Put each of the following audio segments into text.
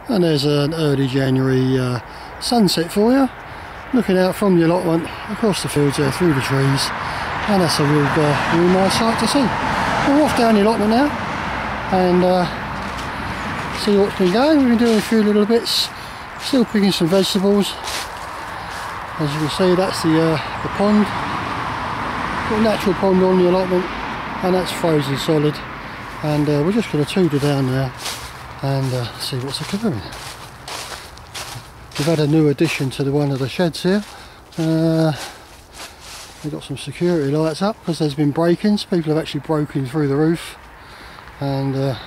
And there's an early January sunset for you, looking out from the allotment across the fields there through the trees, and that's a real nice sight to see. We're off down the allotment now and see what's been going. We've been doing a few little bits, still picking some vegetables. As you can see, that's the pond, got a natural pond on the allotment, and that's frozen solid, and we're just going to tutor down there and see what's occurring. We've had a new addition to one of the sheds here. We've got some security lights up because there's been break-ins. People have actually broken through the roof, and a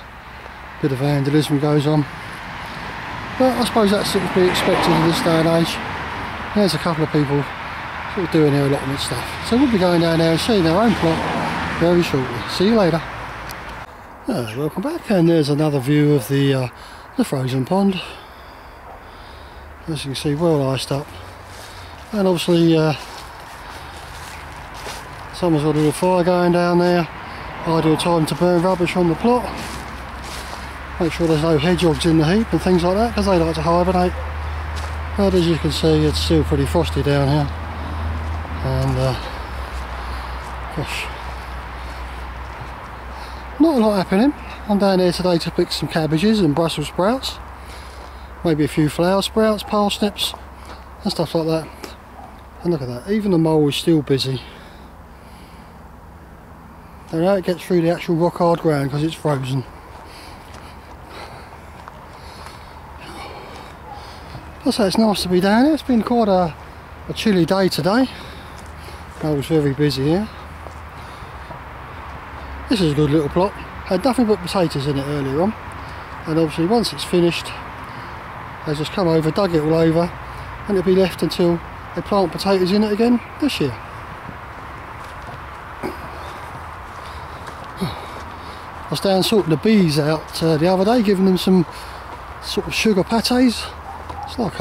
bit of vandalism goes on. But I suppose that's sort of be expected in this day and age. There's a couple of people sort of doing their allotment stuff. So we'll be going down there and seeing our own plot very shortly. See you later. Welcome back, and there's another view of the frozen pond. As you can see, well iced up, and obviously someone's got a little fire going down there. Ideal time to burn rubbish on the plot. Make sure there's no hedgehogs in the heap and things like that, because they like to hibernate. But as you can see, it's still pretty frosty down here, and gosh, not a lot happening. I'm down here today to pick some cabbages and Brussels sprouts, maybe a few flower sprouts, parsnips and stuff like that. And look at that, even the mole is still busy. And now it gets through the actual rock hard ground because it's frozen. So it's nice to be down here. It's been quite a chilly day today. I was very busy here. This is a good little plot. Had nothing but potatoes in it earlier on, and obviously once it's finished, they just come over, dug it all over, and it'll be left until they plant potatoes in it again this year. I was down sorting the bees out the other day, giving them some sort of sugar pâtés. It's like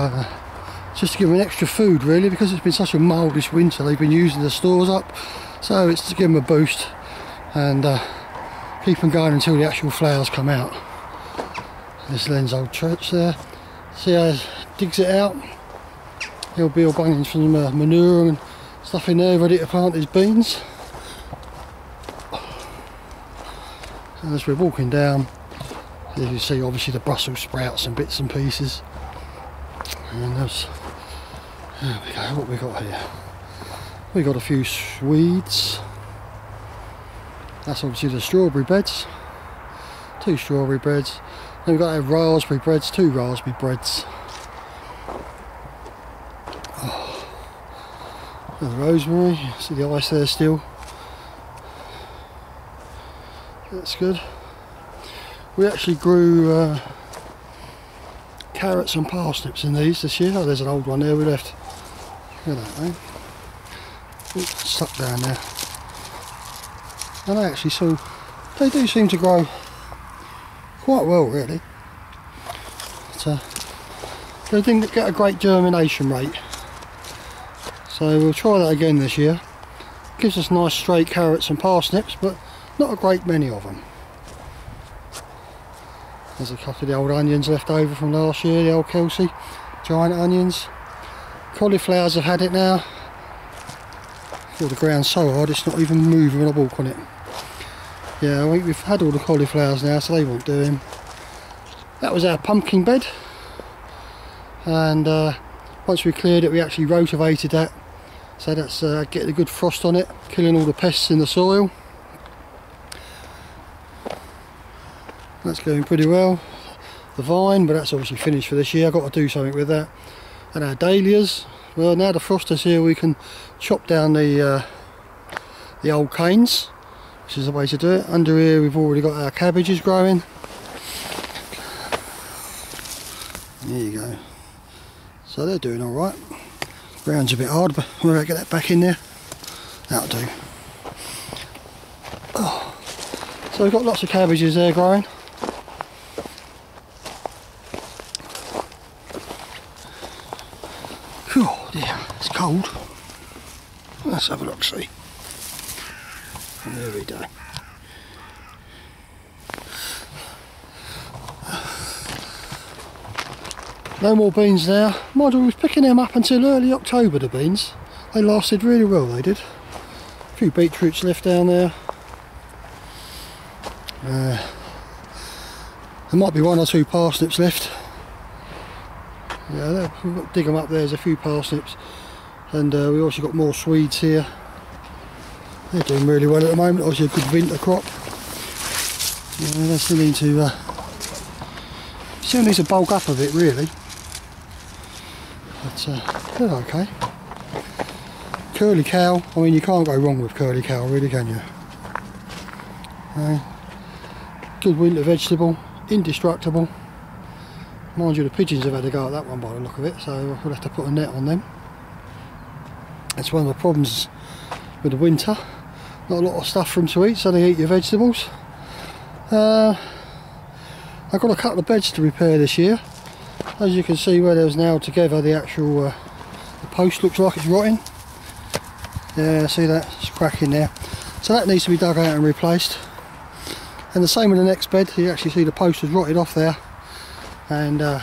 just to give them an extra food really, because it's been such a mild this winter. They've been using the stores up, so it's to give them a boost and keep them going until the actual flowers come out. This Len's old church there. See how he digs it out? He'll be all banging some manure and stuff in there ready to plant his beans. And as we're walking down, as you see, obviously the Brussels sprouts and bits and pieces. And there we go, what we got here? We got a few Swedes. That's obviously the strawberry beds. 2 strawberry beds. Then we've got our raspberry breads, 2 raspberry breads. Oh. The rosemary, see the ice there still. That's good. We actually grew carrots and parsnips in these this year. Oh, there's an old one there we left. Look at that, eh? It's stuck down there. And they do seem to grow quite well really. But, they didn't get a great germination rate. So we'll try that again this year. Gives us nice straight carrots and parsnips, but not a great many of them. There's a couple of the old onions left over from last year, the old Kelsey giant onions. Cauliflowers have had it now. I feel the ground's so hard it's not even moving when I walk on it. Yeah, I think we've had all the cauliflowers now, so they won't do him. That was our pumpkin bed, and once we cleared it we actually rotivated that, so that's getting a good frost on it, killing all the pests in the soil. That's going pretty well. The vine, but that's obviously finished for this year. I've got to do something with that. And our dahlias, well, now the frost is here we can chop down the old canes, which is the way to do it. Under here we've already got our cabbages growing. There you go. So they're doing alright. Ground's a bit hard, but we're going to get that back in there. That'll do. Oh. So we've got lots of cabbages there growing. Oh dear, it's cold. Let's have a look, see. There we go. No more beans now. Mind you, I was picking them up until early October, the beans. They lasted really well, they did. A few beetroots left down there. There might be 1 or 2 parsnips left. Yeah, we've got to dig them up. There's a few parsnips. And we also got more Swedes here. They're doing really well at the moment. Obviously a good winter crop. Yeah, they still need to bulk up a bit, really. But they're okay. Curly cow. I mean, you can't go wrong with curly cow, really, can you? Good winter vegetable, indestructible. Mind you, the pigeons have had a go at that one by the look of it, so we'll have to put a net on them. That's one of the problems with the winter. Not a lot of stuff for them to eat, so they eat your vegetables. I've got a couple of beds to repair this year. As you can see, where there's nailed together, the actual the post looks like it's rotting. Yeah, see that? It's cracking there. So that needs to be dug out and replaced. And the same with the next bed. You actually see the post has rotted off there. And so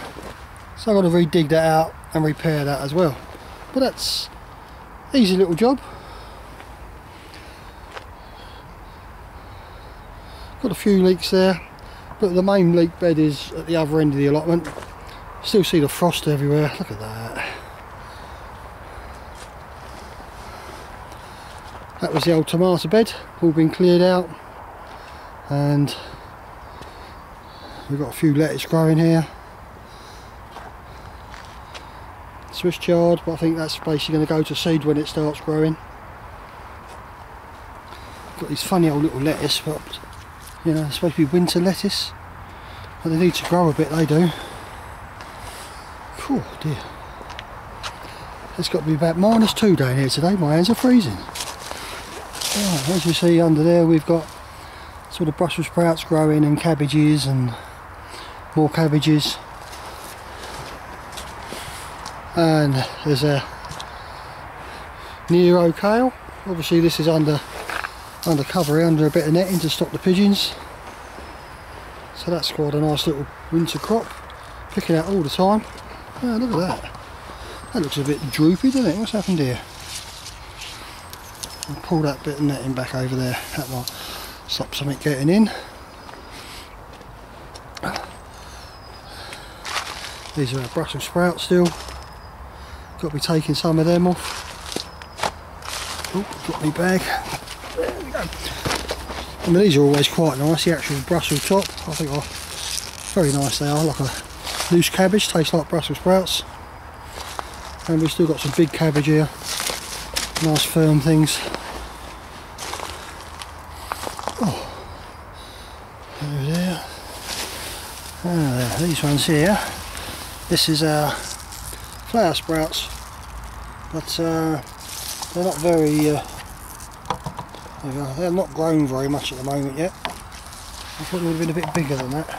I've got to re-dig that out and repair that as well. But that's easy little job. Got a few leaks there, but the main leak bed is at the other end of the allotment. Still see the frost everywhere. Look at that. That was the old tomato bed, all been cleared out, and we've got a few lettuce growing here. Swiss chard, but I think that's basically going to go to seed when it starts growing. Got these funny old little lettuce, but you know, it's supposed to be winter lettuce, but they need to grow a bit, they do. Oh dear. It's got to be about -2 down here today, my hands are freezing. Right, as you see under there, we've got sort of Brussels sprouts growing and cabbages and more cabbages. And there's a Nero kale. Obviously this is under cover, under a bit of netting to stop the pigeons. So that's quite a nice little winter crop. Picking out all the time. Oh, look at that. That looks a bit droopy, doesn't it? What's happened here? I'll pull that bit of netting back over there. That might stop something getting in. These are our Brussels sprouts still. Got to be taking some of them off. Oh, got my bag. There we go. I mean, these are always quite nice, the actual Brussels top. I think very nice they are, like a loose cabbage, tastes like Brussels sprouts. And we've still got some big cabbage here. Nice firm things. Oh, over there. These ones here. This is our flower sprouts, but they're not very. They're not grown very much at the moment yet. I thought they would have been a bit bigger than that.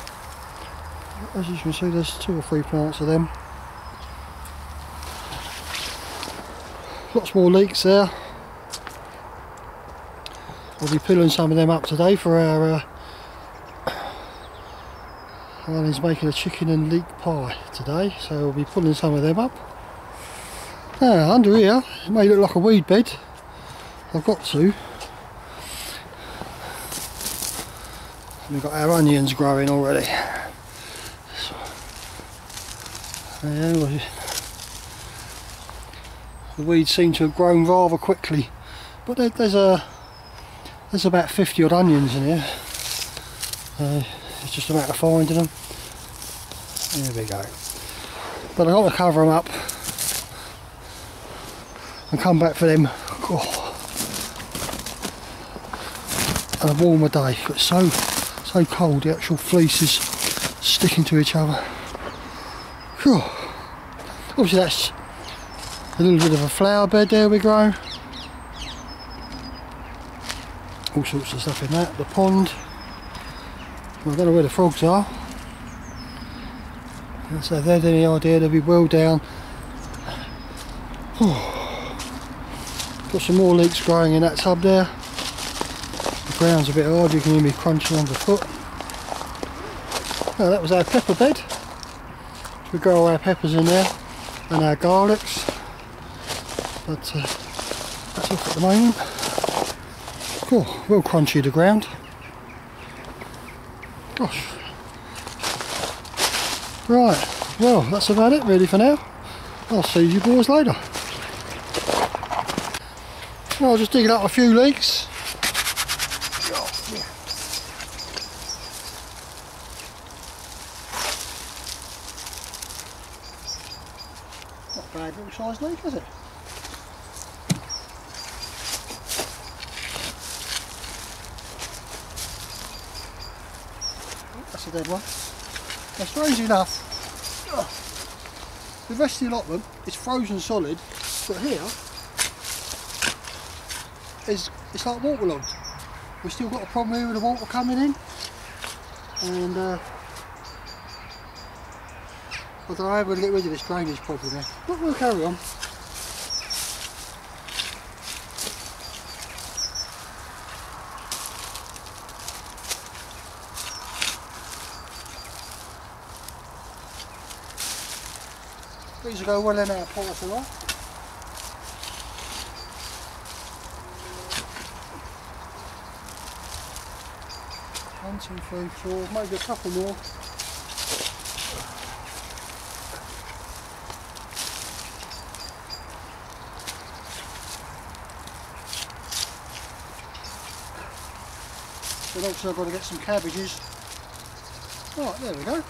As you can see, there's 2 or 3 plants of them. Lots more leeks there. I'll be pulling some of them up today for our Alan's making a chicken and leek pie today, so we'll be pulling some of them up. Under here, it may look like a weed bed. I've got to. We've got our onions growing already. The weeds seem to have grown rather quickly, but there's about 50 odd onions in here. It's just a matter of finding them. There we go. But I've got to cover them up and come back for them. Oh. On a warmer day. It's so cold, the actual fleece is sticking to each other. Whew. Obviously that's a little bit of a flower bed there we grow. All sorts of stuff in that. The pond. Well, I don't know where the frogs are. And so if they had any idea, they'll be well down. Got some more leeks growing in that tub there. The ground's a bit hard, you can hear me crunching underfoot. Oh, that was our pepper bed. We grow our peppers in there and our garlics, but that's off at the moment. Cool, real crunchy the ground. Gosh. Right, well that's about it really for now. I'll see you boys later. Well, just digging up a few leeks. Not a bad little size leek, is it? That's a dead one. Now, strange enough, the rest of the allotment is frozen solid, but here it's like waterlogged. We've still got a problem here with the water coming in, and I don't know how we're going to get rid of this drainage problem here, but we'll carry on. These will go well in our pot, alright. 1, 2, 3, 4, maybe a couple more. Then also I've got to get some cabbages. Right, there we go.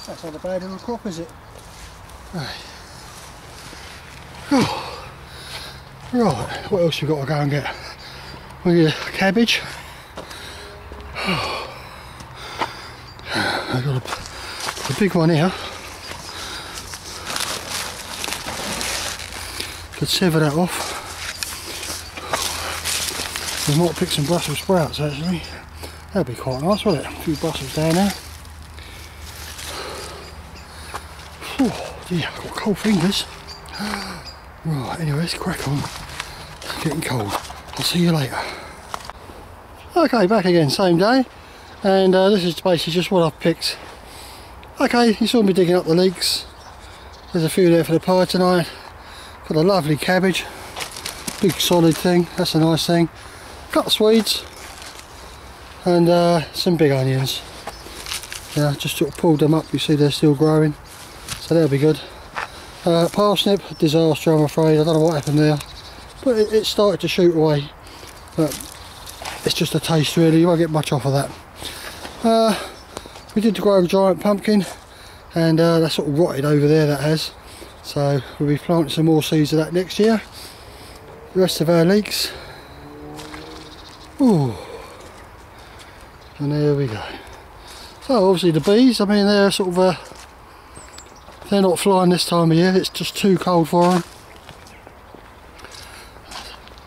That's not a bad little crop, is it? Right. Oh. Right, what else you got to go and get? We get a cabbage. Oh. I've got a big one here. Could sever that off. We might pick some Brussels sprouts actually. That'd be quite nice, wouldn't it? A few Brussels down there. Oh dear, I've got cold fingers. Right, anyway, let's crack on. It's getting cold. I'll see you later. Okay, back again, same day. And this is basically just what I've picked. Okay, you saw me digging up the leeks. There's a few there for the pie tonight. Got a lovely cabbage. Big solid thing, that's a nice thing. Cut the Swedes. And some big onions. Yeah, just sort of pulled them up, you see they're still growing. So that'll be good. Parsnip, disaster I'm afraid, I don't know what happened there. But it started to shoot away. But it's just a taste really, you won't get much off of that. We did grow a giant pumpkin and that's sort of rotted over there, that has. So we'll be planting some more seeds of that next year. The rest of our leeks. Ooh. And there we go. So obviously the bees, I mean they're sort of they're not flying this time of year, it's just too cold for them.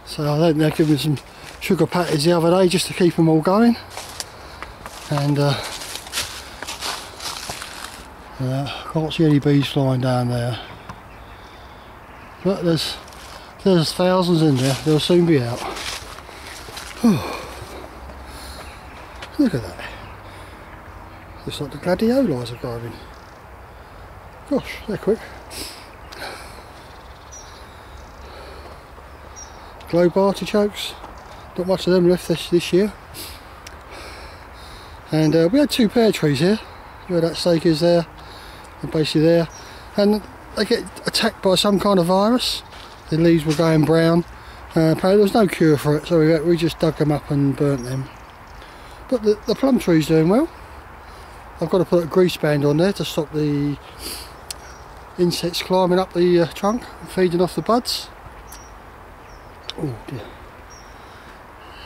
So I think they're giving some sugar patties the other day just to keep them all going. And can't see any bees flying down there. But there's thousands in there, they'll soon be out. Look at that. Looks like the gladiolis are growing. Gosh, they're quick. Globe artichokes, not much of them left this year. And we had 2 pear trees here, where that stake is there, and basically there. And they get attacked by some kind of virus. The leaves were going brown. Apparently there was no cure for it, so we just dug them up and burnt them. But the plum tree's doing well. I've got to put a grease band on there to stop the insects climbing up the trunk and feeding off the buds. Oh dear.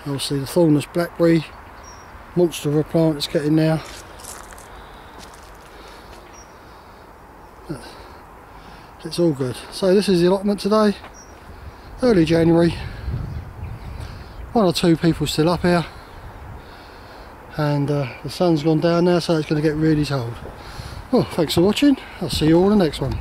Obviously the thornless blackberry monster of a plant it's getting now. It's all good. So this is the allotment today, early January. 1 or 2 people still up here, and the sun's gone down now, so it's going to get really cold. Well, thanks for watching. I'll see you all in the next one.